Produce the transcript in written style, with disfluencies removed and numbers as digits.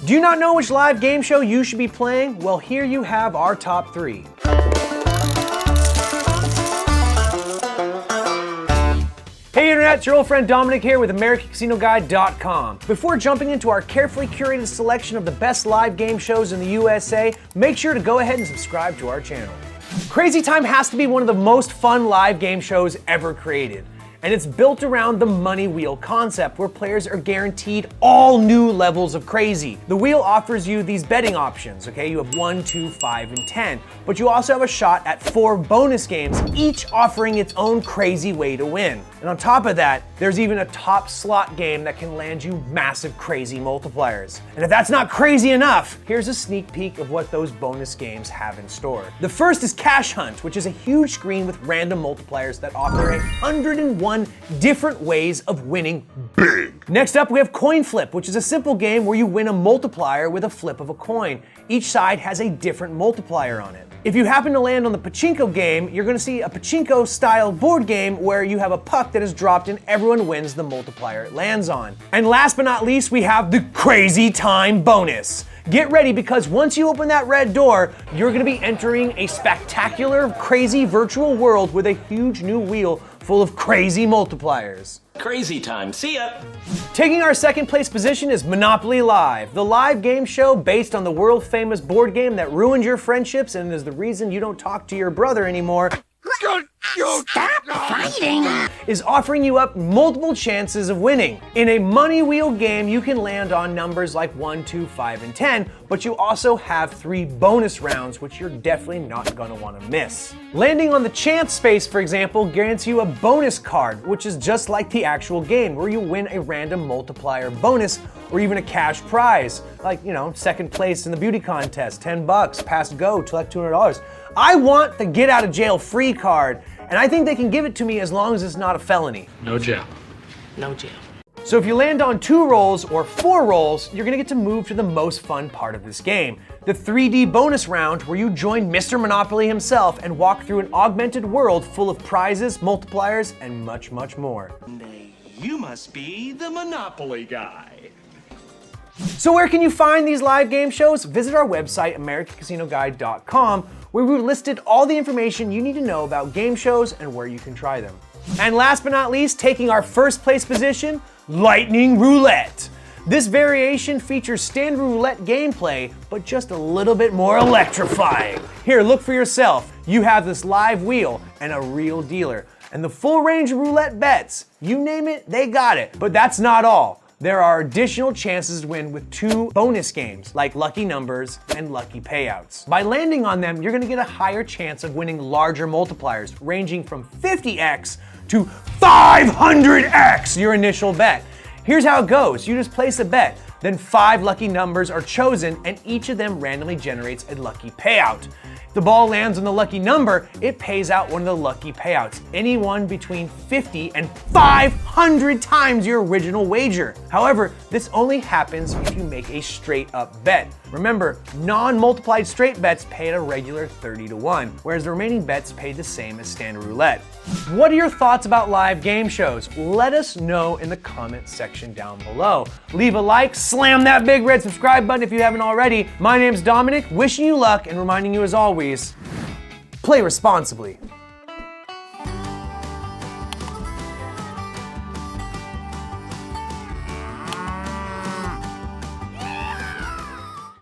Do you not know which live game show you should be playing? Well, here you have our top 3. Hey Internet, it's your old friend Dominic here with AmericanCasinoGuide.com. Before jumping into our carefully curated selection of the best live game shows in the USA, make sure to go ahead and subscribe to our channel. Crazy Time has to be one of the most fun live game shows ever created. And it's built around the money wheel concept, where players are guaranteed all new levels of crazy. The wheel offers you these betting options, okay? You have 1, 2, 5, and 10. But you also have a shot at 4 bonus games, each offering its own crazy way to win. And on top of that, there's even a top slot game that can land you massive crazy multipliers. And if that's not crazy enough, here's a sneak peek of what those bonus games have in store. The first is Cash Hunt, which is a huge screen with random multipliers that offer 101 different ways of winning big. Next up, we have Coin Flip, which is a simple game where you win a multiplier with a flip of a coin. Each side has a different multiplier on it. If you happen to land on the pachinko game, you're going to see a pachinko-style board game where you have a puck that is dropped and everyone wins the multiplier it lands on. And last but not least, we have the Crazy Time bonus. Get ready, because once you open that red door, you're going to be entering a spectacular, crazy virtual world with a huge new wheel full of crazy multipliers. Crazy Time, see ya! Taking our second place position is Monopoly Live, the live game show based on the world famous board game that ruined your friendships and is the reason you don't talk to your brother anymore. Stop fighting! Is offering you up multiple chances of winning. In a money wheel game, you can land on numbers like 1, 2, 5, and 10, but you also have 3 bonus rounds, which you're definitely not gonna wanna miss. Landing on the chance space, for example, grants you a bonus card, which is just like the actual game, where you win a random multiplier bonus or even a cash prize, like, second place in the beauty contest, $10, pass go, collect $200. I want the get out of jail free card, and I think they can give it to me as long as it's not a felony. No jail. No jail. So if you land on 2 rolls or 4 rolls, you're gonna get to move to the most fun part of this game, the 3D bonus round, where you join Mr. Monopoly himself and walk through an augmented world full of prizes, multipliers, and much, much more. You must be the Monopoly guy. So where can you find these live game shows? Visit our website, AmericanCasinoGuide.com, where we've listed all the information you need to know about game shows and where you can try them. And last but not least, taking our first place position, Lightning Roulette. This variation features standard roulette gameplay, but just a little bit more electrifying. Here, look for yourself. You have this live wheel and a real dealer, and the full range of roulette bets. You name it, they got it. But that's not all. There are additional chances to win with 2 bonus games, like Lucky Numbers and Lucky Payouts. By landing on them, you're gonna get a higher chance of winning larger multipliers, ranging from 50x to 500x your initial bet. Here's how it goes. You just place a bet, then 5 lucky numbers are chosen, and each of them randomly generates a lucky payout. If the ball lands on the lucky number, it pays out one of the lucky payouts, any one between 50 and 500 times your original wager. However, this only happens if you make a straight up bet. Remember, non-multiplied straight bets pay at a regular 30-1, whereas the remaining bets pay the same as standard roulette. What are your thoughts about live game shows? Let us know in the comment section down below. Leave a like, slam that big red subscribe button if you haven't already. My name's Dominic, wishing you luck and reminding you as always, play responsibly.